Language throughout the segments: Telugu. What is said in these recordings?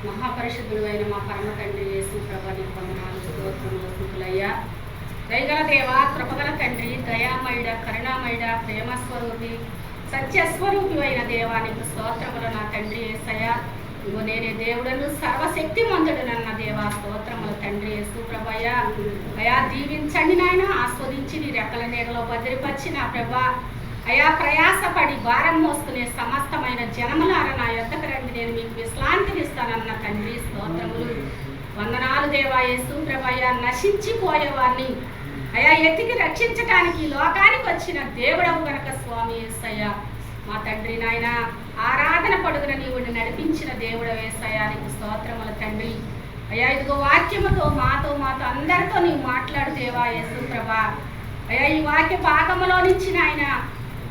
మహాపరిశుద్ధుడు అయిన మా పరమ తండ్రి యేసు ప్రభు నీకు వందనాలు స్తోత్రములు స్తుతులయ్యా. దయగల దేవా, కృపగల తండ్రి, దయామయుడ, కరుణామయుడ, ప్రేమస్వరూపి, సత్యస్వరూపి అయిన దేవా నీకు స్తోత్రములు నా తండ్రి యేసయ్యా. ఇగో నేనే దేవుడను, సర్వశక్తిమంతుడనన్న దేవా స్తోత్రములు తండ్రి యేసు ప్రభయ్యా. అయా దీవించండి నాయన, ఆస్వాదించి నీ రెక్కల నీడలో భద్రపరిచి నా ప్రభా అయా ప్రయాసపడి భారం మోసుకునే సమస్తమైన జనములార నా యొద్దకు రండి, నేను మీకు విశ్రాంతినిస్తానన్న తండ్రి స్తోత్రములు వందనాలు దేవా యేసు ప్రభయ్యా. నశించిపోయేవారిని అయా ఎత్తికి రక్షించడానికి లోకానికి వచ్చిన దేవుడవు గనక స్వామి యేసయ్యా. మా తండ్రి నాయన ఆరాధన పడుగున నీవు నడిపించిన దేవుడు యేసయ్యా, నీకు స్తోత్రములు తండ్రి. అయ్యా ఇదిగో వాక్యముతో మాతో అందరితో నీవు మాట్లాడు దేవా యేసు ప్రభా. అయ్యా ఈ వాక్య భాగములో నుంచి నాయన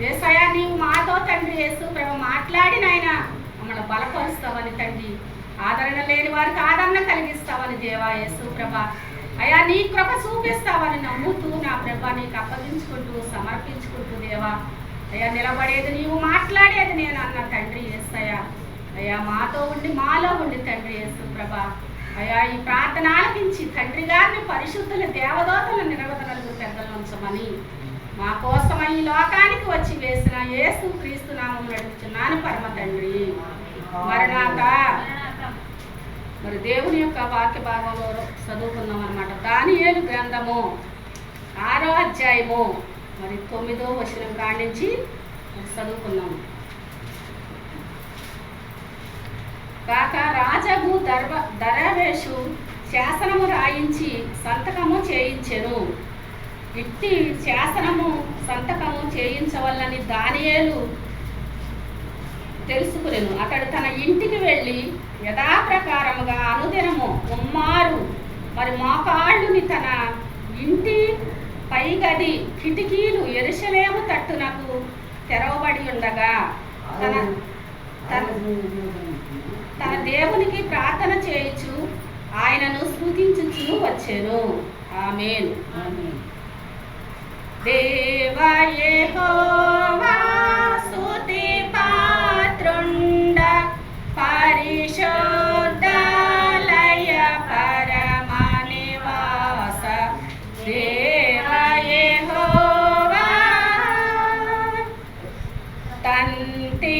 యేసయ్యా నీవు మాతో తండ్రి యేసు ప్రభ మాట్లాడి నాయన మమ్మల్ని బలపరుస్తావని తండ్రి, ఆదరణ లేని వారికి ఆదరణ కలిగిస్తావని దేవా యేసు ప్రభ. అయ్యా నీ కృప చూపిస్తావని నమ్ముతూ నా ప్రభ నీకు అప్పగించుకుంటూ సమర్పించుకుంటూ దేవా అయ్యా నిలబడేది నీవు, మాట్లాడేది నేను అన్న తండ్రి యేసయ్యా. అయ్యా మాతో ఉండి మాలో ఉండి తండ్రి యేసు ప్రభ. అయ్యా ఈ ప్రార్థన ఆలకించి తండ్రి గారిని పరిశుద్ధుల దేవదూతల నిరవధనలు పెద్దలు ఉంచమని మా కోసం ఈ లోకానికి వచ్చి వేసిన యేసు క్రీస్తు నామం నడుచున్నాను పరమ తండ్రి. మరణాత మరి దేవుని యొక్క వాక్య భాగంలో చదువుకుందాం అన్నమాట. దానియేలు గ్రంథము 6వ అధ్యాయము మరి 9వ వచనం కాడి నుంచి చదువుకున్నాము. కాక రాజగు దర్యావేషు శాసనము రాయించి సంతకము చేయించెను. ఇట్టి శాసనము సంతకము చేయించవల్లని దానియేలు తెలుసుకునేను. అతడు తన ఇంటికి వెళ్ళి యథాప్రకారముగా అనుదినము ముమ్మారు మరి మోకాళ్ళుని తన ఇంటి పైగది కిటికీలు యెరూషలేము తట్టునకు తెరవబడి ఉండగా తన దేవునికి ప్రార్థన చేయుచు ఆయనను స్తుతించుచు వచ్చెను. ఆమేన్. దేవా యెహోవా స్తుతి పాత్రుండ పరిశుద్ధాలయ పరమ నివాస. దేవా యెహోవా తంతి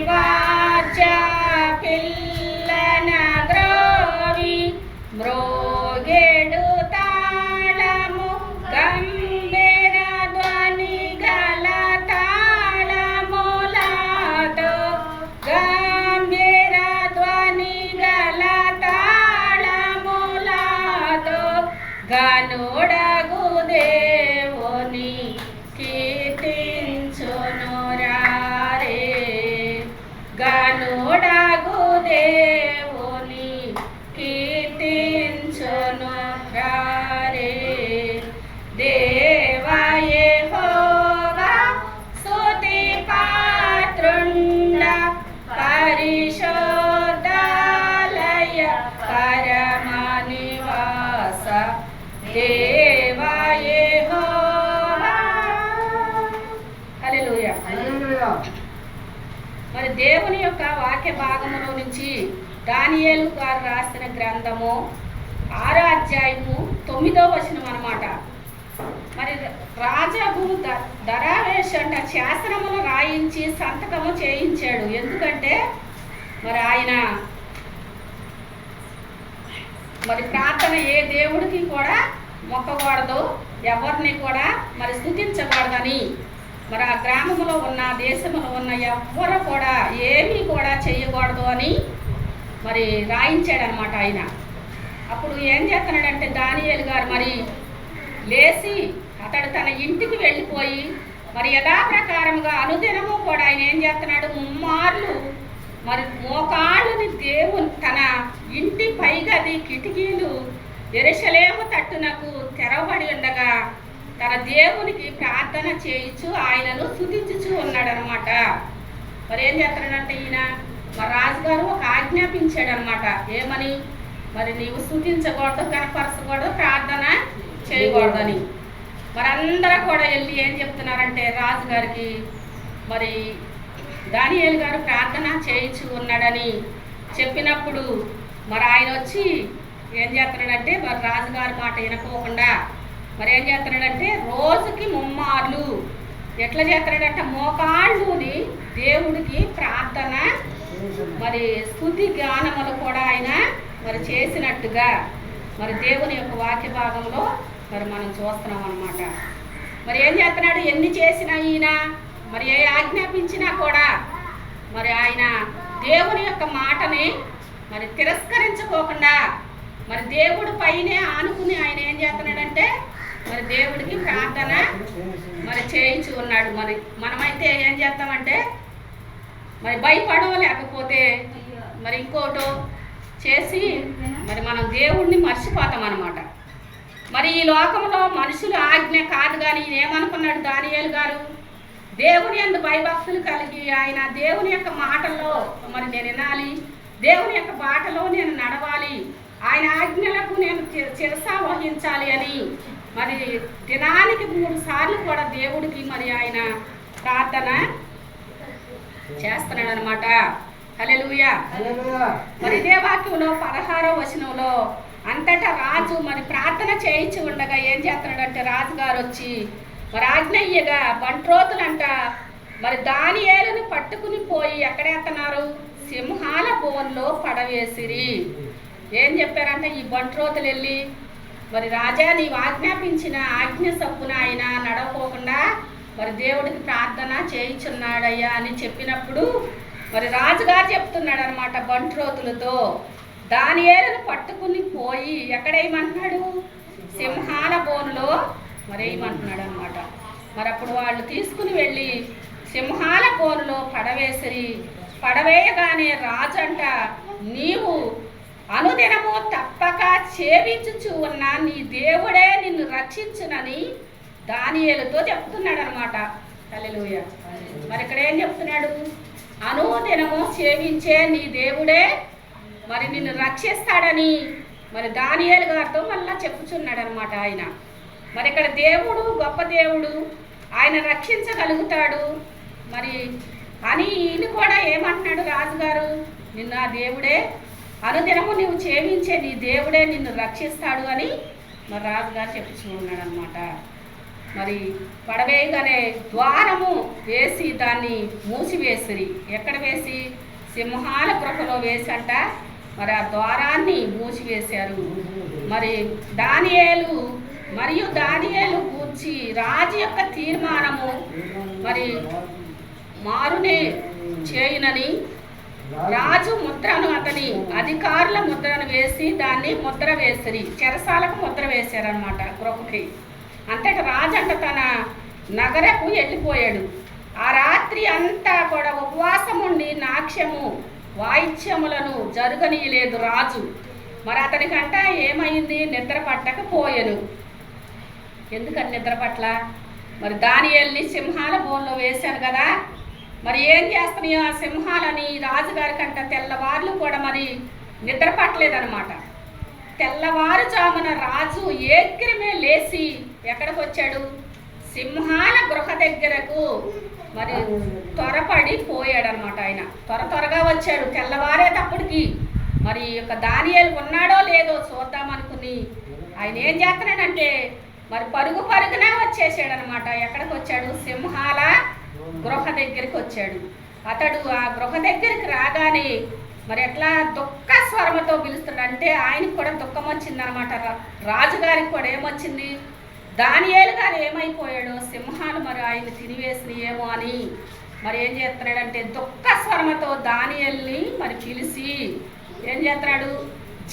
వాచ పిల్లన గ్రోవి మ్రోగెడు తాళము గంభీర ధ్వని గల తాళములాతో గంభీర ధ్వని గల తాళములాతో గనుడగు దేవుని కీర్తించును రారే. గనుడగు దేవుని కీర్తించును రారే. దేవా యెహోవా స్తుతి పాత్రుండ పరిశుద్ధాలయ పరమ నివాస. దేవా యెహోవా. హల్లెలూయా. మరి దేవుని యొక్క వాక్య భాగములో నుంచి దానియేలు గారు రాసిన గ్రంథము 6వ అధ్యాయము 9వ వచనం అన్నమాట. మరి రాజగు దర్యావేషు అంట శాసనములు రాయించి సంతకము చేయించాడు. ఎందుకంటే మరి ఆయన మరి ప్రార్థన ఏ దేవుడికి కూడా మొక్కకూడదు, ఎవరిని కూడా మరి స్తుతించకూడదని మరి ఆ గ్రామంలో ఉన్న దేశంలో ఉన్న ఎవ్వరు కూడా ఏమీ కూడా చేయకూడదు అని మరి రాయించాడనమాట ఆయన. అప్పుడు ఏం చేస్తున్నాడంటే దానియేలు గారు మరి లేచి అతడు తన ఇంటికి వెళ్ళిపోయి మరి యథాప్రకారముగా అనుదినము కూడా ఆయన ఏం చేస్తున్నాడు, ముమ్మార్లు మరి మోకాళ్ళుని దేవుని తన ఇంటి పైగది కిటికీలు యెరూషలేము తట్టునకు తెరవబడి ఉండగా తన దేవునికి ప్రార్థన చేయించు ఆయనను స్తుతించుచు ఉన్నాడనమాట. మరి ఏం చేస్తున్నాడంటే ఈయన మరి రాజుగారు ఒక ఆజ్ఞాపించాడనమాట. ఏమని? మరి నీవు స్తుతించకూడదు, కనపరచకూడదు, ప్రార్థన చేయకూడదని. మరి అందరూ కూడా వెళ్ళి ఏం చెప్తున్నారంటే రాజుగారికి మరి దానియేలు గారు ప్రార్థన చేయించు ఉన్నాడని చెప్పినప్పుడు మరి ఆయన వచ్చి ఏం చేస్తున్నాడంటే మరి రాజుగారి మాట వినకోకుండా మరి ఏం చేస్తున్నాడంటే రోజుకి ముమ్మార్లు ఎట్లా చేస్తున్నాడంటే మోకాళ్ళుని దేవుడికి ప్రార్థన మరి స్తుతి జ్ఞానములు కూడా ఆయన మరి చేసినట్టుగా మరి దేవుని యొక్క వాక్య భాగంలో మరి మనం చూస్తున్నాం అన్నమాట. మరి ఏం చేస్తున్నాడు, ఎన్ని చేసినా ఈయన మరి ఏ ఆజ్ఞాపించినా కూడా మరి ఆయన దేవుని యొక్క మాటని మరి తిరస్కరించుకోకుండా మరి దేవుడి పైనే ఆనుకుని ఆయన ఏం చేస్తున్నాడంటే మరి దేవుడికి ప్రార్థన మరి చేయించు ఉన్నాడు. మరి మనమైతే ఏం చేస్తామంటే మరి భయపడో లేకపోతే మరి ఇంకోటో చేసి మరి మనం దేవుడిని మర్చిపోతాం అన్నమాట. మరి ఈ లోకంలో మనుషుల ఆజ్ఞ కాదు, కానీ ఈయన ఏమనుకున్నాడు దానియేలు గారు, దేవుని యందు భయభక్తులు కలిగి ఆయన దేవుని యొక్క మాటల్లో మరి నేను వినాలి, దేవుని యొక్క బాటలో నేను నడవాలి, ఆయన ఆజ్ఞలకు నేను శిరసా వహించాలి అని మరి దినానికి 3 సార్లు కూడా దేవుడికి మరి ఆయన ప్రార్థన చేస్తున్నాడు అనమాట. హల్లెలూయా. మరి ఇదే వాక్యంలో 16వ వచనంలో అంతటా రాజు మరి ప్రార్థన చేయించి ఉండగా ఏం చేస్తున్నాడంటే రాజుగారు వచ్చి మరి ఆజ్ఞయ్యగా బంట్రోతులంట మరి దానియేలుని పట్టుకుని పోయి ఎక్కడెత్తన్నారు, సింహాల బోన్లో పడవేసిరి. ఏం చెప్పారంటే ఈ బంట్రోతులు వెళ్ళి మరి రాజా నీవు ఆజ్ఞాపించిన ఆజ్ఞ సప్పున ఆయన నడవకోకుండా మరి దేవుడికి ప్రార్థన చేయించున్నాడయ్యా అని చెప్పినప్పుడు మరి రాజుగారు చెప్తున్నాడు అనమాట బంట్రోతులతో, దానియేలును పట్టుకుని పోయి ఎక్కడేయమంటున్నాడు, సింహాల బోన్లో మరి వేయమంటున్నాడు అనమాట. మరి అప్పుడు వాళ్ళు తీసుకుని వెళ్ళి సింహాల బోన్లో పడవేసిరి. పడవేయగానే రాజంట నీవు అనుదినము తప్పక సేవించుచు ఉన్న నీ దేవుడే నిన్ను రక్షించునని దానియేలుతో చెప్తున్నాడు అనమాట. హల్లెలూయా. మరి ఇక్కడ ఏం చెప్తున్నాడు, అనుదినము సేవించే నీ దేవుడే మరి నిన్ను రక్షిస్తాడని మరి దానియేలు గారితో మళ్ళా చెప్పుచున్నాడు అనమాట ఆయన. మరి ఇక్కడ దేవుడు గొప్ప దేవుడు, ఆయన రక్షించగలుగుతాడు మరి అని ఈయన కూడా ఏమంటున్నాడు రాజుగారు, నిన్ను ఆ దేవుడే అనుదినము నువ్వు సేవించే నీ దేవుడే నిన్ను రక్షిస్తాడు అని మరి రాజుగారు చెప్పుచున్నాడు అనమాట. మరి పడవేయగానే ద్వారము వేసి దాన్ని మూసివేసిరి. ఎక్కడ వేసి, సింహాల గృహలో వేసంట మరి ఆ ద్వారాన్ని మూసివేశారు. మరి దానియేలు గూర్చి రాజు యొక్క తీర్మానము మరి మారునే చేయునని రాజు ముద్రను అతని అధికారుల ముద్రను వేసి దాన్ని ముద్ర వేసిరి. చెరసాలకు ముద్ర వేశారనమాట గృహకి. అంతటా రాజు అంట తన నగరకు వెళ్ళిపోయాడు. ఆ రాత్రి అంతా కూడా ఉపవాసం ఉండి నాట్యము వాయిద్యములను జరగనీయలేదు రాజు. మరి అతనికంట ఏమైంది, నిద్ర పట్టకపోయాను. ఎందుకని నిద్ర పట్ల, మరి దానియేలుని సింహాల బోన్లో వేశాను కదా, మరి ఏం చేస్తున్నాయో ఆ సింహాలని రాజుగారి కంట తెల్లవార్లు కూడా మరి నిద్ర పట్టలేదనమాట. తెల్లవారుజామున రాజు ఏగ్రమే లేచి ఎక్కడికి వచ్చాడు, సింహాల గృహ దగ్గరకు మరి త్వరపడి పోయాడనమాట. ఆయన త్వరగా వచ్చాడు తెల్లవారేటప్పటికి. మరి యొక్క దానియేలు ఉన్నాడో లేదో చూద్దామనుకుని ఆయన ఏం చేస్తున్నాడంటే మరి పరుగున వచ్చేసాడనమాట. ఎక్కడికి వచ్చాడు, సింహాల గృహ దగ్గరికి వచ్చాడు. అతడు ఆ గృహ దగ్గరికి రాగానే మరి ఎట్లా దుఃఖ స్వరమతో పిలుస్తున్నాడంటే ఆయనకు కూడా దుఃఖం వచ్చిందనమాట. రాజుగారికి కూడా ఏమొచ్చింది, దానియేలు గారు ఏమైపోయాడో, సింహాలు మరి ఆయన తినివేసినాయేమో అని మరి ఏం చేస్తున్నాడంటే దుఃఖ స్వరమతో దానియేలుని మరి పిలిచి ఏం చేస్తున్నాడు,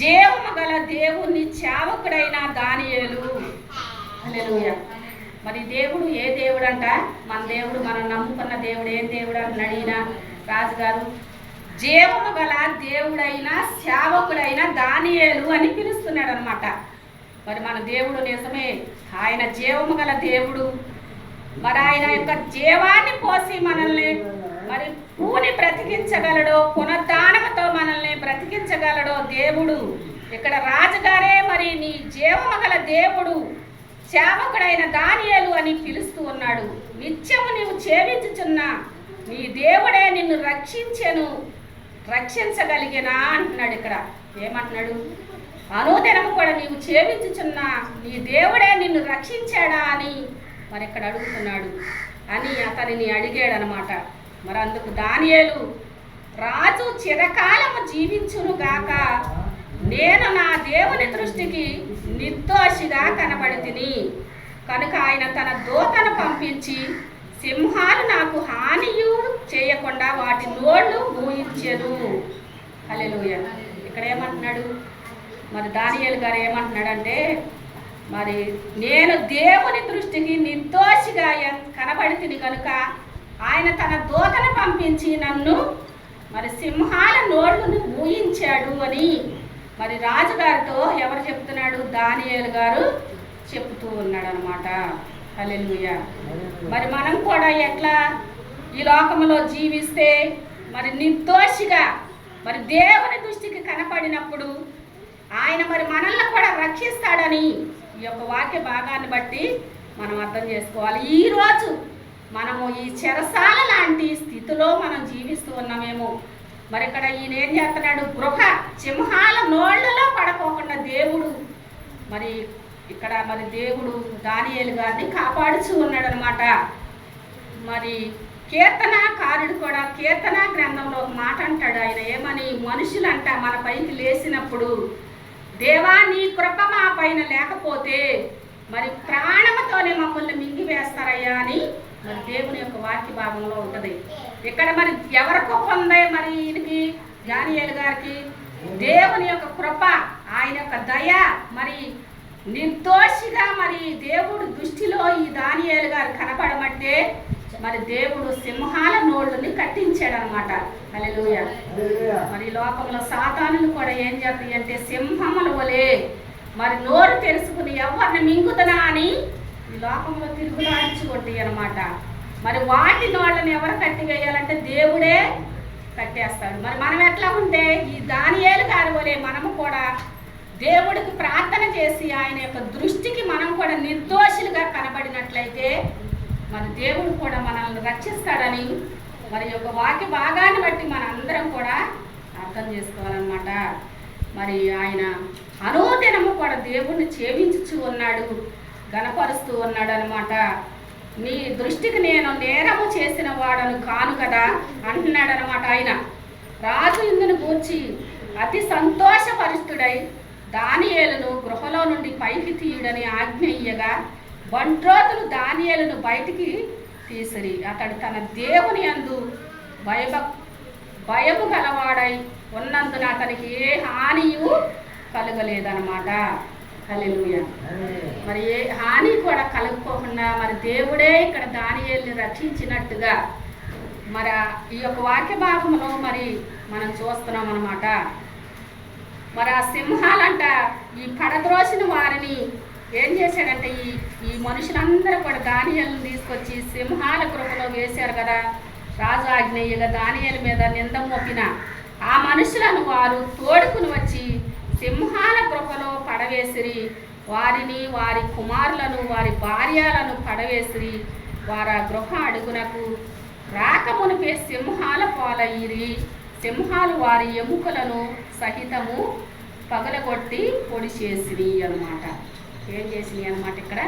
జీవము గల దేవుని సేవకుడైన దానియేలు. హల్లెలూయా. మరి దేవుడు ఏ దేవుడు అంట, మన దేవుడు, మనం నమ్ముకున్న దేవుడు ఏం దేవుడు అని అడిగిన రాజుగారు జీవము గల దేవుడైన సేవకుడైన దానియేలు అని పిలుస్తున్నాడు అనమాట. మరి మన దేవుడు నిజమే, ఆయన జీవము గల దేవుడు. మరి ఆయన యొక్క జీవాన్ని పోసి మనల్ని మరి పూని బ్రతికించగలడో, పునరుద్ధానముతో మనల్ని బ్రతికించగలడో దేవుడు. ఇక్కడ రాజుగారే మరి నీ జీవము గల దేవుడు సేవకుడైన దానియేలు అని పిలుస్తూ ఉన్నాడు. నిత్యము నీవు సేవించుచున్న నీ దేవుడే నిన్ను రక్షించెను రక్షించగలిగినా అంటున్నాడు. ఇక్కడ ఏమంటున్నాడు? అనుదినము కూడా నీవు చేయించుచున్న నీ దేవుడే నిన్ను రక్షించాడా అని మరి ఇక్కడ అడుగుతున్నాడు అని అతనిని అడిగాడనమాట. మరి అందుకు దానియేలు, రాజు చిరకాలము జీవించునుగాక, నేను నా దేవుని దృష్టికి నిర్దోషిగా కనబడితిని కనుక ఆయన తన దూతను పంపించి సింహాలు నాకు హానియు చేయకుండా వాటి నోళ్ళు మూయించెను. హల్లెలూయా. ఇక్కడ ఏమంటున్నాడు మరి దానియేలు గారు ఏమంటున్నాడంటే, మరి నేను దేవుని దృష్టికి నిర్దోషిగా కనబడితిని కనుక ఆయన తన దూతను పంపించి నన్ను మరి సింహాల నోళ్ళను మూయించాడు అని మరి రాజుగారితో ఎవరు చెప్తున్నాడు? దానియేలు గారు చెప్తూ ఉన్నాడు అనమాట. హల్లెలూయా. మరి మనం కూడా ఎట్లా ఈ లోకంలో జీవిస్తే మరి నిర్దోషిగా మరి దేవుని దృష్టికి కనపడినప్పుడు ఆయన మరి మనల్ని కూడా రక్షిస్తాడని ఈ యొక్క వాక్య భాగాన్ని బట్టి మనం అర్థం చేసుకోవాలి. ఈరోజు మనము ఈ చెరసాల లాంటి స్థితిలో మనం జీవిస్తూ ఉన్నామేమో. మరి ఇక్కడ ఈయన ఏం చేస్తున్నాడు? గృహ సింహాల నోళ్లలో పడకోకుండా దేవుడు మరి ఇక్కడ మరి దేవుడు దానియేలు గారిని కాపాడుచూ ఉన్నాడు అనమాట. మరి కీర్తనాకారుడు కూడా కీర్తన గ్రంథంలో ఒక మాట అంటాడు. ఆయన ఏమని? మనుషులంట మన పైకి లేచినప్పుడు, దేవా నీ కృప మా పైన లేకపోతే మరి ప్రాణముతోనే మమ్మల్ని మింగివేస్తారయ్యా అని మరి దేవుని యొక్క వాక్య భాగంలో ఉంటుంది. ఇక్కడ మరి ఎవరి కృప ఉందే మరి ఈయనకి, దానియేలు గారికి? దేవుని యొక్క కృప, ఆయన యొక్క దయ, మరి నిర్దోషిగా మరి దేవుడు దృష్టిలో ఈ దానియేలు గారు కనపడమంటే మరి దేవుడు సింహాల నోళ్ళని కట్టించాడు అనమాట. హల్లెలూయా. మరి లోకంలో సాతానులు కూడా ఏం చేస్తాయి అంటే సింహముల వలె మరి నోరు తెలుసుకుని ఎవరిని మింగుదనా అని ఈ లోకంలో తిరుగులాడించుకుంటాయి అనమాట. మరి వాటి నోళ్ళని ఎవరు కట్టివేయాలంటే దేవుడే కట్టేస్తాడు. మరి మనం ఎట్లా ఉంటే ఈ దానియేలు గారి వలె మనము కూడా దేవుడికి ప్రార్థన చేసి ఆయన యొక్క దృష్టికి మనం కూడా నిర్దోషులుగా కనబడినట్లయితే మరి దేవుడు కూడా మనల్ని రక్షిస్తాడని మరి యొక్క వాక్య భాగాన్ని బట్టి మన అందరం కూడా అర్థం చేసుకోవాలన్నమాట. మరి ఆయన అనుదినము కూడా దేవుణ్ణి సేవించుచూ ఉన్నాడు, గణపరుస్తూ ఉన్నాడు అనమాట. నీ దృష్టికి నేను నేరము చేసిన వాడను కాను కదా అంటున్నాడు అనమాట. ఆయన రాజు ఇందును గూర్చి అతి సంతోషపరిస్తుడై దానియేలును గృహలో నుండి పైకి తీయుడని ఆజ్ఞ ఇయ్యగా బంట్రోతులు దానియేలును బయటికి తీసిరి. అతడు తన దేవుని యందు భయము గలవాడై ఉన్నందున అతనికి ఏ హానియు కలగలేదన్నమాట. హల్లెలూయా. మరి ఏ హాని కూడా కలుగుకోకుండా మరి దేవుడే ఇక్కడ దానియేలుని రక్షించినట్టుగా మరి ఈ యొక్క వాక్య భాగంలో మరి మనం చూస్తున్నాం అన్నమాట. మరి ఆ సింహాలంట ఈ పడద్రోసిన వారిని ఏం చేశాడంటే ఈ మనుషులందరూ కూడా దానియేలుని తీసుకొచ్చి సింహాల గృహలో వేశారు కదా. రాజు ఆజ్ఞేయుగా దానియేలు మీద నింద మోపిన ఆ మనుషులను వారు తోడుకుని వచ్చి సింహాల గృహలో పడవేసిరి. వారిని, వారి కుమారులను, వారి భార్యలను పడవేసిరి. వారు ఆ గృహ అడుగునకు రాకమునిపే సింహాల పాలయ్యిరి. సింహాలు వారి ఎముకలను సహితము పగలగొట్టి పొడి చేసిరి అన్నమాట. ఏం చేసినాయి అన్నమాట. ఇక్కడ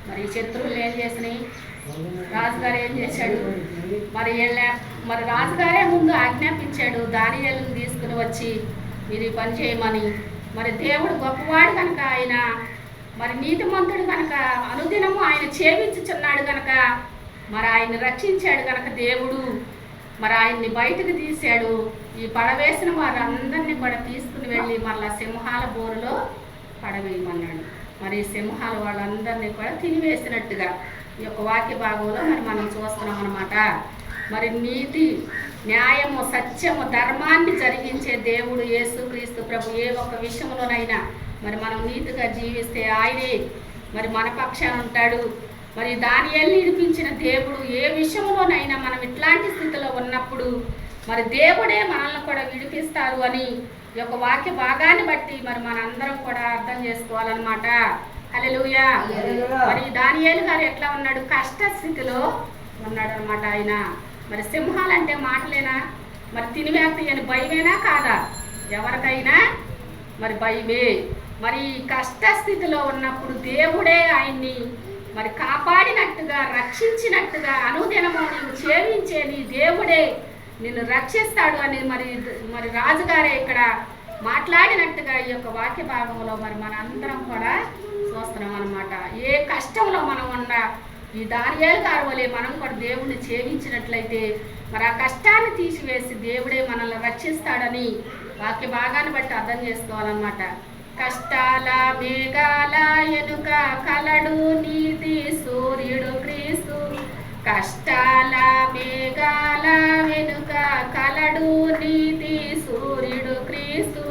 మరి శత్రువులు ఏం చేసినాయి? రాజుగారు ఏం చేశాడు? మరి రాజుగారే ముందు ఆజ్ఞాపించాడు దానియేలుని తీసుకుని వచ్చి మీరు ఈ పని చేయమని. మరి దేవుడు గొప్పవాడు కనుక, ఆయన మరి నీతిమంతుడు కనుక, అనుదినము ఆయన చేయించుచున్నాడు కనుక మరి ఆయన్ని రక్షించాడు కనుక దేవుడు మరి ఆయన్ని బయటకు తీశాడు. ఈ పడవేసిన వారందరినీ కూడా తీసుకుని వెళ్ళి మళ్ళా సింహాల బోరులో పడవేయమన్నాడు. మరి సింహాలు వాళ్ళందరినీ కూడా తినివేసినట్టుగా ఈ యొక్క వాక్య భాగంలో మరి మనం చూస్తున్నాం అన్నమాట. మరి నీతి, న్యాయము, సత్యము, ధర్మాన్ని జరిగించే దేవుడు యేసుక్రీస్తు ప్రభు ఏ ఒక్క విషయంలోనైనా మరి మనం నీతిగా జీవిస్తే ఆయనే మరి మన పక్షాన ఉంటాడు. మరి దానియేలుని విడిపించిన దేవుడు ఏ విషయంలోనైనా మనం ఇట్లాంటి స్థితిలో ఉన్నప్పుడు మరి దేవుడే మనల్ని కూడా విడిపిస్తారు అని ఈ యొక్క వాక్య భాగాన్ని బట్టి మరి మనందరం కూడా అర్థం చేసుకోవాలన్నమాట. హల్లెలూయా. మరి దానియేలు గారు ఎట్లా ఉన్నాడు? కష్ట స్థితిలో ఉన్నాడు అనమాట. ఆయన మరి సింహాలంటే మాటలేనా? మరి తినివేస్తాయి అని భయమేనా కాదా? ఎవరికైనా మరి భయమే. మరి కష్ట స్థితిలో ఉన్నప్పుడు దేవుడే ఆయన్ని మరి కాపాడినట్టుగా, రక్షించినట్టుగా, అనుదినము నీవు సేవించే నీ దేవుడే నిన్ను రక్షిస్తాడు అని మరి రాజుగారే ఇక్కడ మాట్లాడినట్టుగా ఈ యొక్క వాక్య భాగంలో మరి మన అందరం కూడా చూస్తున్నాం అన్నమాట. ఏ కష్టంలో మనం ఉన్నా ఈ దానియేలు గారి వలె మనం కూడా దేవుణ్ణి సేవించినట్లయితే మరి ఆ కష్టాన్ని తీసివేసి దేవుడే మనల్ని రక్షిస్తాడని వాక్య భాగాన్ని బట్టి అర్థం చేసుకోవాలన్నమాట. కష్టాల మేఘాల ఎనుక కలడు నీతి సూర్యుడు క్రీస్తు. కష్టాల మేఘాల వెనుక కలడు నీతి సూర్యుడు క్రీస్తు.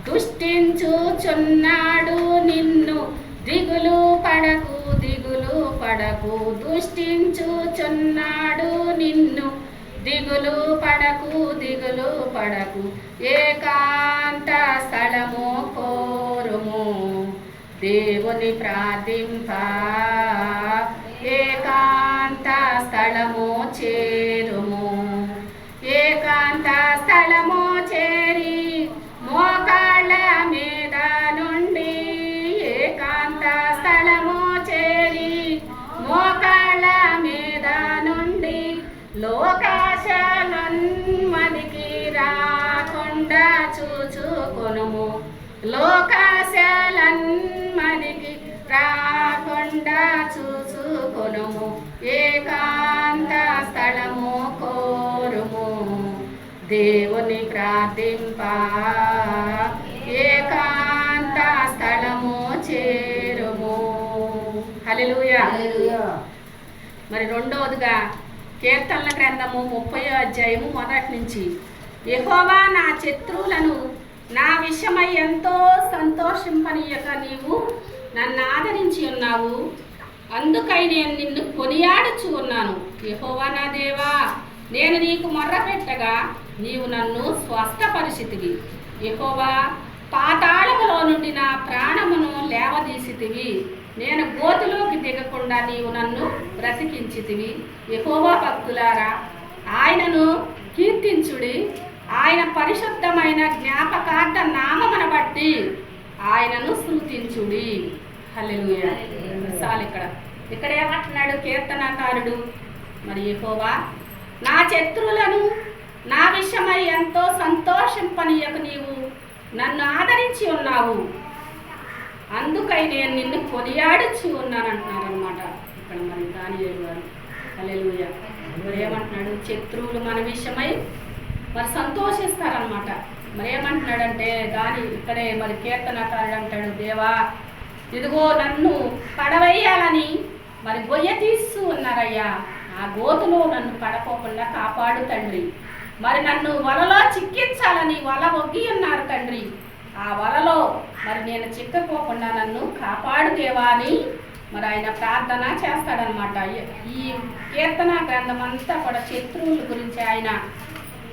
దుష్టించుచున్నాడు నిన్ను దిగులు పడకు, దిగులు పడకు. దుష్టించుచున్నాడు నిన్ను దిగులు పడకు, దిగులు పడకు. ఏకాంత స్థలము కోరుము, దేవుని ప్రార్థింప. ఏకాంత స్థలము చేరుము, ఏకాంత స్థలము చేరి మోకాళ్ళ మీద నుండి. ఏకాంత స్థలము చేరి మోకాళ్ళ మీద నుండి. లోకాశలన్మదికి రాకుండా చూచుకొనుము, లోకాశలన్మదికి రాకుండా చూచుకొనుము. ఏకాంత స్థలము కోరుము, దేవుని ప్రార్థింప. ఏకాంత స్థలము చేరుము. హల్లెలూయా. మరి రెండవదిగా కీర్తనల గ్రంథము 30వ అధ్యాయము మొదటి నుంచి. యెహోవా నా శత్రువులను నా విషయమై ఎంతో సంతోషింపనీయక నీవు నన్ను ఆదరించి ఉన్నావు, అందుకై నేను నిన్ను కొనియాడుచు ఉన్నాను. యెహోవా నా దేవా, నేను నీకు మొర్రపెట్టగా నీవు నన్ను స్వస్థపరిచితివి. యెహోవా, పాతాళములో నుండి నా ప్రాణమును లేవదీసితివి. నేను గోతులోకి దిగకుండా నీవు నన్ను బ్రతికించితివి. యెహోవా భక్తులారా, ఆయనను కీర్తించుడి. ఆయన పరిశుద్ధమైన జ్ఞాపకార్థ నామమును బట్టి ఆయనను స్తుతించుడి. హల్లెలూయా. చాలు. ఇక్కడ ఏమంటున్నాడు కీర్తనకారుడు? మరి యెహోవా నా శత్రువులను నా విషయమై ఎంతో సంతోషింపనీయక నీవు నన్ను ఆదరించి ఉన్నావు, అందుకై నేను నిన్ను కొనియాడుచు ఉన్నాను అంటున్నారు అనమాట ఇక్కడ మరి దానియేలు గారు. హల్లెలూయా. మరి ఏమంటున్నాడు? శత్రువులు మన విషయమై మరి సంతోషిస్తారనమాట. మరి ఏమంటున్నాడంటే ఇక్కడే మరి కీర్తనకారుడు అంటాడు, దేవా ఇదిగో నన్ను పడవేయాలని మరి గొయ్య తీస్తూ ఉన్నారయ్యా, ఆ గోతులో నన్ను పడకోకుండా కాపాడు తండ్రి. మరి నన్ను వలలో చిక్కించాలని వల ఒగ్గి ఉన్నారు తండ్రి, ఆ వలలో మరి నేను చిక్కకోకుండా నన్ను కాపాడు దేవా అని మరి ఆయన ప్రార్థన చేస్తాడనమాట. ఈ కీర్తన గ్రంథం అంతా కూడా శత్రువుల గురించి ఆయన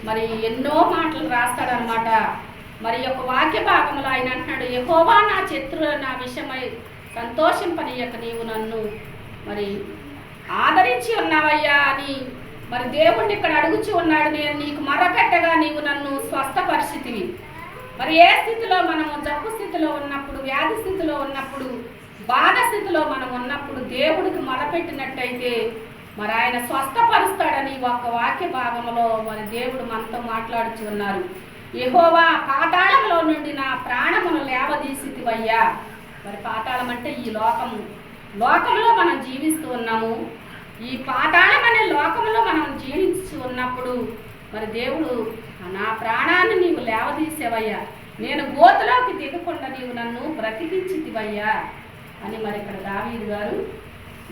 మరి ఎన్నో మాటలు రాస్తాడనమాట. మరి యొక్క వాక్య భాగంలో ఆయన అంటున్నాడు, యెహోవా నా శత్రువుల నా విషయమై సంతోషింపనీయక నీవు నన్ను మరి ఆదరించి ఉన్నావయ్యా అని మరి దేవుణ్ణి ఇక్కడ అడుగుచూ ఉన్నాడు. నేను నీకు మొర్రపెట్టగా నీవు నన్ను స్వస్థపరిచితివి. మరి ఏ స్థితిలో మనము జబ్బు స్థితిలో ఉన్నప్పుడు, వ్యాధి స్థితిలో ఉన్నప్పుడు, బాధ స్థితిలో మనం ఉన్నప్పుడు దేవుడికి మొరపెట్టినట్టయితే మరి ఆయన స్వస్థపరుస్తాడని ఒక వాక్య భాగంలో మరి దేవుడు మనతో మాట్లాడుచు ఉన్నారు. యెహోవా పాతాళంలో నుండి నా ప్రాణమును లేవదీసితివయ్యా. మరి పాతాళం అంటే ఈ లోకంలో మనం జీవిస్తూ ఉన్నాము. ఈ పాతాళం అనే లోకంలో మనం జీవించి ఉన్నప్పుడు మరి దేవుడు నా ప్రాణాన్ని నీవు లేవదీసేవయ్యా, నేను గోతులోకి దిగకుండా నీవు నన్ను బ్రతికించితివయ్యా అని మరి ఇక్కడ దావీదు గారు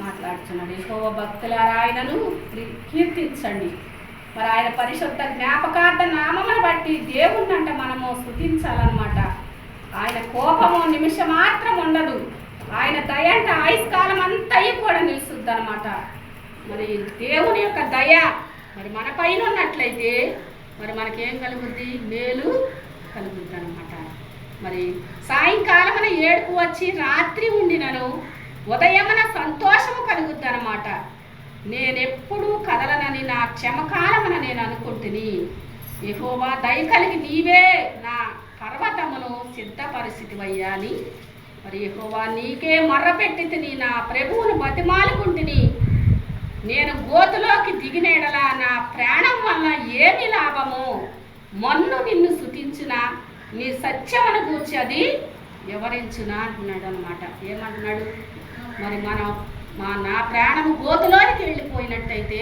మాట్లాడుతున్నాడు. యెహోవా భక్తులారా ఆయనను కీర్తించండి. మరి ఆయన పరిశుద్ధ జ్ఞాపకార్థ నామమును బట్టి దేవుణ్ణి అంటే మనము స్తుతించాలన్నమాట. ఆయన కోపము నిమిషం మాత్రం ఉండదు, ఆయన దయ అంటే ఆయుష్కాలం అంతా కూడా నిలుస్తుంది అనమాట. మరి దేవుని యొక్క దయ మరి మన పైన ఉన్నట్లయితే మరి మనకేం కలుగుద్ది? మేలు కలుగుద్ది అనమాట. మరి సాయంకాలమున ఏడుపు వచ్చి రాత్రి ఉండినను ఉదయమున సంతోషము కలుగుద్ది అనమాట. నేనెప్పుడు కదలనని నా క్షమకాలమున నేను అనుకుంటుని. యెహోవా దయ కలిగి నీవే నా పర్వతమును సిద్ధపరిస్థితివయ్యా అని మరి యెహోవా నీకే మర్రపెట్టితిని, నా ప్రభువును బతిమాలుకుంటుని. నేను గోతులోకి దిగినేడలా నా ప్రాణం వల్ల ఏమి లాభము? మన్ను నిన్ను స్తుతించునా, నీ సత్యమును గూర్చి అది వివరించునా అంటున్నాడు అనమాట. ఏమంటున్నాడు? మరి నా ప్రాణము గోతులోనికి వెళ్ళిపోయినట్టయితే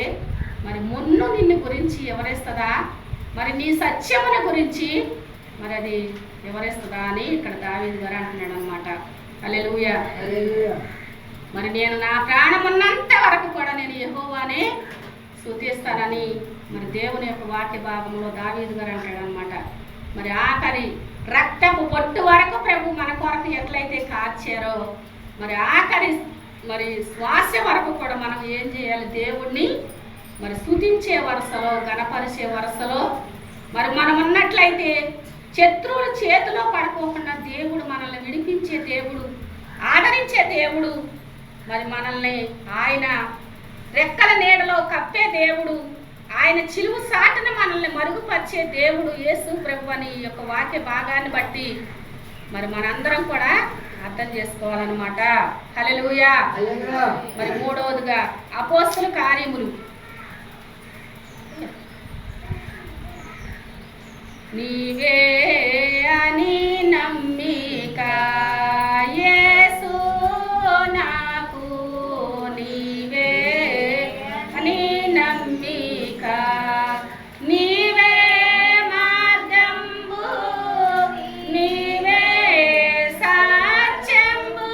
మరి మున్ను నిన్ను గురించి ఎవరేస్తుందా? మరి నీ సత్యమును గురించి మరి అది ఎవరేస్తుందా అని ఇక్కడ దావీదు గారు అంటున్నాడు అనమాట. హల్లెలూయా. మరి నేను నా ప్రాణం ఉన్నంత వరకు కూడా నేను యెహోవానే స్తుతిస్తానని మరి దేవుని యొక్క వాక్య భాగంలో దావీదు గారు అంటాడు అనమాట. మరి ఆఖరి రక్తపు పొట్టు వరకు ప్రభు మన కొరకు ఎట్లయితే కార్చారో మరి ఆఖరి మరి శ్వాస వరకు కూడా మనం ఏం చేయాలి? దేవుణ్ణి మరి స్తుతించే వరుసలో, గణపరిచే వరుసలో మరి మనం ఉన్నట్లయితే శత్రువుల చేతిలో పడుకోకుండా దేవుడు మనల్ని విడిపించే దేవుడు, ఆదరించే దేవుడు, మరి మనల్ని ఆయన రెక్కల నీడలో కప్పే దేవుడు, ఆయన చిలువు సాటున మనల్ని మరుగుపరిచే దేవుడు యేసు ప్రభు అని ఈ యొక్క వాక్య భాగాన్ని బట్టి మరి మనందరం కూడా అర్థం చేసుకోవాలన్నమాట. హల్లెలూయా. మరి మూడవదిగా అపోస్తల కార్యములు. నీవే అని నమ్మిక యేసు నాకు, నీవే అని నమ్మిక, నీవే మార్గంబు, నీవే సత్యంబు,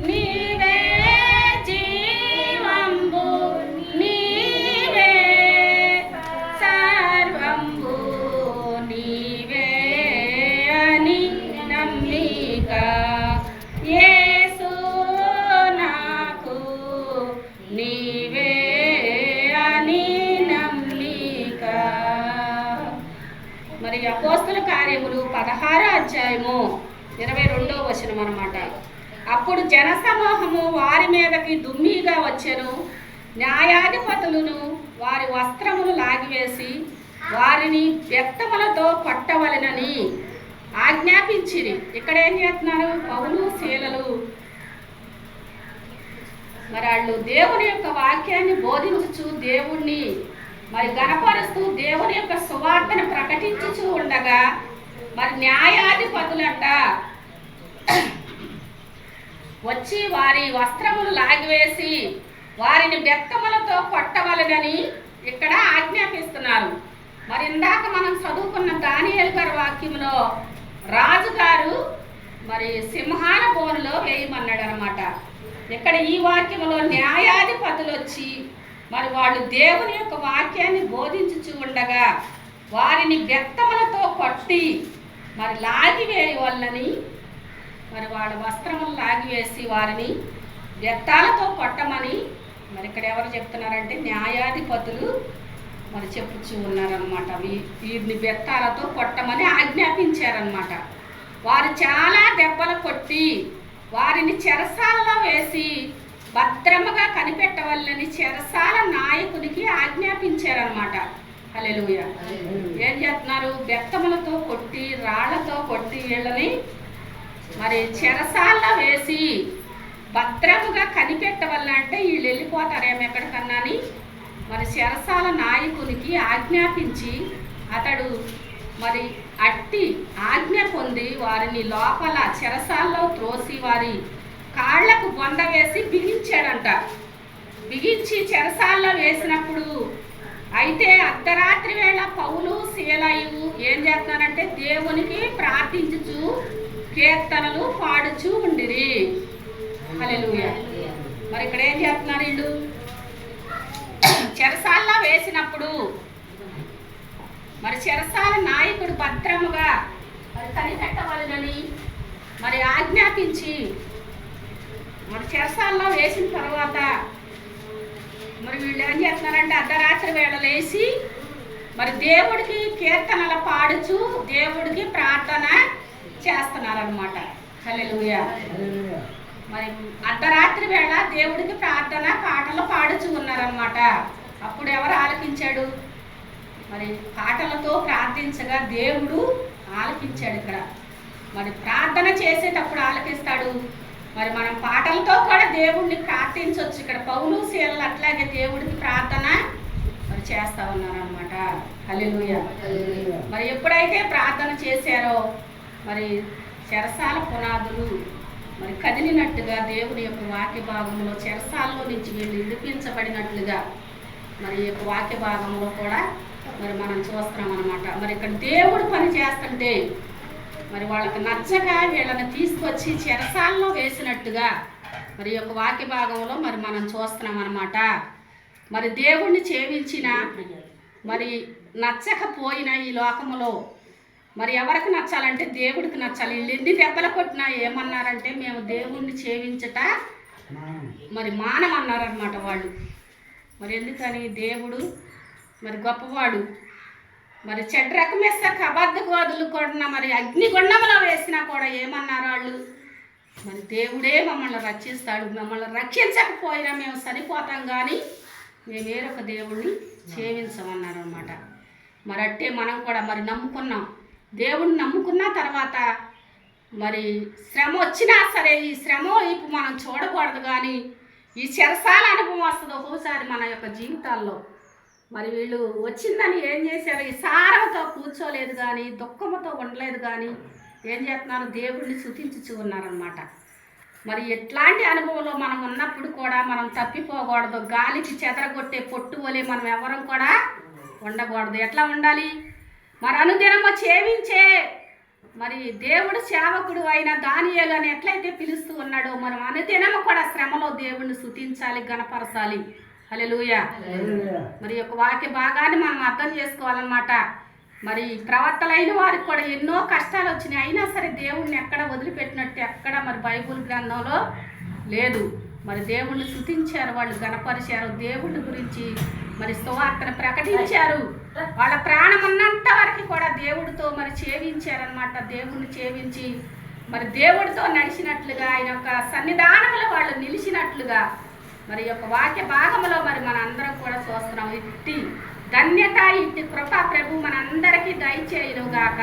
నీవే జీవంబు, నీవే సర్వంబు, నీవే అని నమ్మిక యేసు నాకు, నీవే అని నమ్మిక. మరి అపోస్తల కార్యములు 16వ అధ్యాయము 22వ వచనం అన్నమాట. అప్పుడు జనసమూహము వారి మీదకి దుమ్మిగా వచ్చెను, న్యాయాధిపతులను వారి వస్త్రములు లాగివేసి వారిని బెత్తములతో కొట్టవలెనని ఆజ్ఞాపించిరి. ఇక్కడ ఏం చేస్తున్నారు? పౌలు శీలలు మరి వాళ్ళు దేవుని యొక్క వాక్యాన్ని బోధించుచు, దేవుణ్ణి మరి గణపరుస్తూ, దేవుని యొక్క సువార్తను ప్రకటించుచూ ఉండగా మరి న్యాయాధిపతులంట వచ్చి వారి వస్త్రములు లాగివేసి వారిని బెత్తములతో కొట్టవలెనని ఇక్కడ ఆజ్ఞాపిస్తున్నారు. మరి ఇందాక మనం చదువుకున్న దానియేలు గారి వాక్యంలో రాజుగారు మరి సింహాల బోనులో వేయమన్నాడు అనమాట. ఇక్కడ ఈ వాక్యంలో న్యాయాధిపతులు వచ్చి మరి వాళ్ళు దేవుని యొక్క వాక్యాన్ని బోధించుచూ ఉండగా వారిని బెత్తములతో కొట్టి మరి లాగివేయవలనని మరి వాళ్ళ వస్త్రములు లాగివేసి వారిని బెత్తాలతో కొట్టమని మరి ఇక్కడ ఎవరు చెప్తున్నారంటే న్యాయాధిపతులు మరి చెప్పుచూ ఉన్నారనమాట. వీరిని బెత్తాలతో కొట్టమని ఆజ్ఞాపించారనమాట. వారు చాలా దెబ్బలు కొట్టి వారిని చెరసాలలో వేసి భద్రముగా కనిపెట్టవల్లని చెరసాల నాయకునికి ఆజ్ఞాపించారనమాట. హల్లెలూయా. ఏం చేస్తున్నారు? బెత్తములతో కొట్టి, రాళ్లతో కొట్టి వీళ్ళని మరి చెరసాలలో వేసి భద్రముగా కనిపెట్టవల్లంటే వీళ్ళు వెళ్ళిపోతారేమో ఎక్కడికన్నా అని మరి చెరసాల నాయకునికి ఆజ్ఞాపించి అతడు మరి అట్టి ఆజ్ఞ పొంది వారిని లోపల చెరసాల్లో త్రోసి వారి కాళ్లకు బొంద వేసి బిగించాడంట. బిగించి చెరసాల్లో వేసినప్పుడు అయితే అర్ధరాత్రి వేళ పౌలు శీలయు ఏం చేస్తున్నారంటే దేవునికి ప్రార్థించుచు కీర్తనలు పాడుచూ ఉండిరి. హల్లెలూయా. మరి ఇక్కడ ఏం చేస్తున్నారు? వీళ్ళు చెరసాల్లో వేసినప్పుడు మరి చెరసాల నాయకుడు భద్రముగా మరి కనిపెట్టవలనని మరి ఆజ్ఞాపించి మరి చెరసాల్లో వేసిన తర్వాత మరి వీళ్ళు ఏం చేస్తున్నారంటే అర్ధరాత్రి వేళ లేచి మరి దేవుడికి కీర్తనలు పాడుచు దేవుడికి ప్రార్థన చేస్తున్నారనమాట. హల్లెలూయా. మరి అర్ధరాత్రి వేళ దేవుడికి ప్రార్థన పాటలు పాడుచు ఉన్నారనమాట. అప్పుడు ఎవరు ఆలకించాడు? మరి పాటలతో ప్రార్థించగా దేవుడు ఆలకించాడు. ఇక్కడ మరి ప్రార్థన చేసేటప్పుడు ఆలకిస్తాడు. మరి మనం పాటలతో కూడా దేవుడిని ప్రార్థించవచ్చు. ఇక్కడ పౌలు శీలలు అట్లాగే దేవుడికి ప్రార్థన మరి చేస్తా ఉన్నారనమాట. హల్లెలూయా. మరి ఎప్పుడైతే ప్రార్థన చేశారో మరి చెరసాల పునాదులు మరి కదిలినట్టుగా దేవుని యొక్క వాక్య భాగంలో చెరసాలలో నుంచి వీళ్ళు విడిపించబడినట్లుగా మరి యొక్క వాక్య భాగంలో కూడా మరి మనం చూస్తున్నాం అనమాట. మరి ఇక్కడ దేవుడు పని చేస్తుంటే మరి వాళ్ళకి నచ్చగా వీళ్ళని తీసుకొచ్చి చెరసాలలో వేసినట్టుగా మరి యొక్క వాక్య భాగంలో మరి మనం చూస్తున్నాం అనమాట. మరి దేవుణ్ణి చేవించిన మరి నచ్చకపోయిన ఈ లోకములో మరి ఎవరికి నచ్చాలంటే దేవుడికి నచ్చాలి. వీళ్ళు ఎన్ని దెబ్బలు కొట్టినా ఏమన్నారంటే మేము దేవుణ్ణి చేవించట మరి మానమన్నారనమాట వాళ్ళు. మరి ఎందుకని? దేవుడు మరి గొప్పవాడు. మరి చెడ్డ రకమేస్తాక అబద్ధవాదులు కొడిన మరి అగ్నిగుండంలో వేసినా కూడా ఏమన్నారు వాళ్ళు? మరి దేవుడే మమ్మల్ని రక్షిస్తాడు, మమ్మల్ని రక్షించకపోయినా మేము చనిపోతాం కానీ మేము వేరొక దేవుడిని చేయించమన్నారు అనమాట. మరి అట్టే మనం కూడా మరి నమ్ముకున్నాం, దేవుడిని నమ్ముకున్న తర్వాత మరి శ్రమ వచ్చినా సరే ఈ శ్రమ వైపు మనం చూడకూడదు. కానీ ఈ చెరసాల అనుభవం వస్తుంది ఒక్కోసారి మన యొక్క జీవితాల్లో. మరి వీళ్ళు వచ్చిందని ఏం చేశారు? ఈ సారంతో కూర్చోలేదు కానీ దుఃఖంతో ఉండలేదు కానీ ఏం చేస్తున్నారు? దేవుడిని స్తుతించుచు ఉన్నారనమాట. మరి ఎట్లాంటి అనుభవంలో మనం ఉన్నప్పుడు కూడా మనం తప్పిపోకూడదు. గాలికి చెదరగొట్టే పొట్టు వలె మనం ఎవరం కూడా ఉండకూడదు. ఎట్లా ఉండాలి? మరి అనుదినము చేవించే మరి దేవుడు సేవకుడు అయిన దానియేలు అని ఎట్లయితే పిలుస్తూ ఉన్నాడో మనం అనుదినము కూడా శ్రమలో దేవుడిని స్తుతించాలి, గణపరచాలి. హల్లెలూయా. మరి యొక్క వాక్య భాగాన్ని మనం అర్థం చేసుకోవాలన్నమాట. మరి ప్రవక్తలైన వారికి కూడా ఎన్నో కష్టాలు వచ్చినాయి, అయినా సరే దేవుడిని ఎక్కడ వదిలిపెట్టినట్టు ఎక్కడ మరి బైబుల్ గ్రంథంలో లేదు. మరి దేవుణ్ణి స్తుతించారు, వాళ్ళు గణపరిచారు, దేవుడి గురించి మరి సువార్తను ప్రకటించారు. వాళ్ళ ప్రాణం ఉన్నంత వరకు కూడా దేవుడితో మరి చేవించారనమాట. దేవుణ్ణి చేవించి మరి దేవుడితో నడిచినట్లుగా ఆయన యొక్క సన్నిధానంలో వాళ్ళు నిలిచినట్లుగా మరి యొక్క వాక్య భాగంలో మరి మన అందరం కూడా చూస్తున్నాం. ఇట్టి ధన్యత, ఇట్టి కృప ప్రభు మనందరికీ దయచేయునుగాక.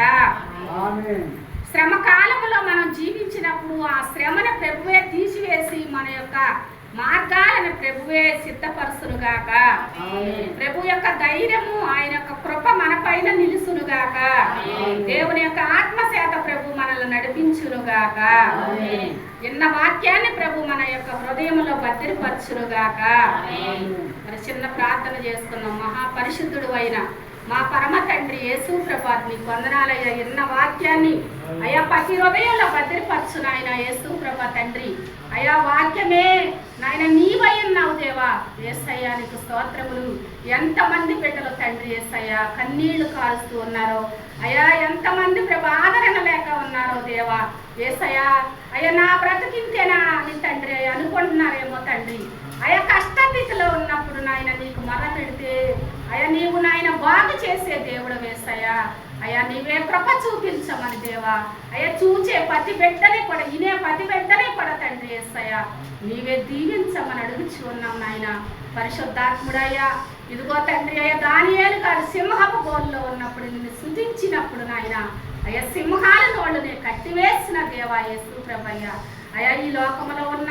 శ్రమ కాలంలో మనం జీవించినప్పుడు ఆ శ్రమను ప్రభువే తీసివేసి మన యొక్క మార్గాలను ప్రభువే సిద్ధపరుసునుగాక. ప్రభు యొక్క ధైర్యము, ఆయన యొక్క కృప మన పైన నిలుసునుగాక. దేవుని యొక్క ఆత్మచేత ప్రభు మనల్ని నడిపించునుగాక. ఎన్న వాక్యాన్ని ప్రభు మన యొక్క హృదయంలో భద్రపరచునుగాక. మరి చిన్న ప్రార్థన చేసుకున్నాం. మహాపరిశుద్ధుడు అయిన మా పరమ తండ్రి యేసు ప్రభా, నీకు వందనాలయ్యా. ఎన్న వాక్యాన్ని అయ్యా ప్రతి హృదయంలో భద్రపరచు నాయన యేసు ప్రభా తండ్రి. అయ్యా వాక్యమే నాయన నీవై ఉన్నావు దేవా. యేసయ్యా నీకు స్తోత్రములు. ఎంతమంది బిడ్డలు తండ్రి యేసయ్యా కన్నీళ్లు కారుస్తూ ఉన్నారో అయ్యా, ఎంతమంది ప్రభు ఆదరణ లేక ఉన్నారో దేవా యేసయ్యా. అయ్యా నా బ్రతికింతేనా అని తండ్రి అనుకుంటున్నారేమో తండ్రి. అయ్యా కష్టస్థితిలో ఉన్నప్పుడు నాయన నీకు మర పెడితే అయ్యా నీవు నాయన బాగు చేసే దేవుడు యేసయ్యా. అయ్యా నీవే కృప చూపించమని దేవా. అయ్యా చూచే ప్రతి బిడ్డనే కూడా, ఇనే ప్రతి బిడ్డనే కూడా తండ్రి యేసయ్యా నీవే దీవించమని అడుగుచు ఉన్నాం నాయన. పరిశుద్ధాత్ముడయ్యా ఇదిగో తండ్రి అయ్యా దానియేలు గారు సింహపు గోల్లో ఉన్నప్పుడు నిన్ను స్తుతించినప్పుడు నాయన అయ్యా సింహాల నోళ్ళని కట్టివేసిన దేవా యేసు ప్రభయ్య. అయ్యా ఈ లోకంలో ఉన్న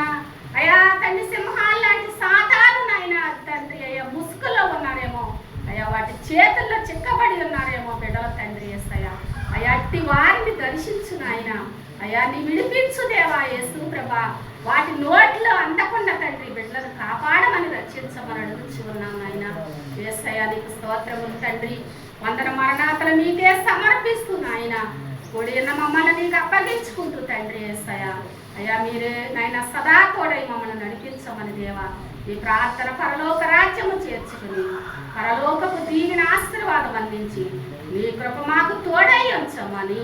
అయ్యా తండ్రి సింహాల లాంటి సాతాను నాయన తండ్రి అయ్యా ముసుగులో ఉన్నారేమో అయ్యా, వాటి చేతుల్లో చిక్కబడి ఉన్నారేమో బిడ్డల తండ్రి యేసయ్యా. అయ్యా అట్టి వారిని దర్శించు నాయన. అయ్యా నీ విడిపించు దేవా యేసు ప్రభా. వాటి నోట్లో అందకుండా తండ్రి బిడ్డలను కాపాడమని రక్షించమని అడుగుచు ఉన్నాం నాయన. యేసయ్యా నీకు స్తోత్రములు తండ్రి. వందన మరణాతలు నీకే సమర్పిస్తూ నాయన కొడిన మమ్మల్ని నీకు అప్పగించుకుంటూ తండ్రి యేసయ్యా. అయ్యా మీరే నాయన సదా తోడై మమ్మల్ని నడిపించమని దేవా. ఈ ప్రార్థన పరలోక రాజ్యము చేర్చుకుని పరలోకపు దీవిన ఆశీర్వాదం అందించి నీ కృప మాకు తోడై ఉంచమని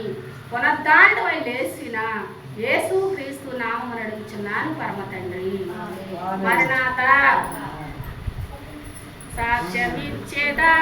పునరుద్ధానుడవై లేచిన యేసు క్రీస్తు నామమున అడుగుచున్నాను పరమ తండ్రి. మరణాత సాక్ష్యమిచ్చేదా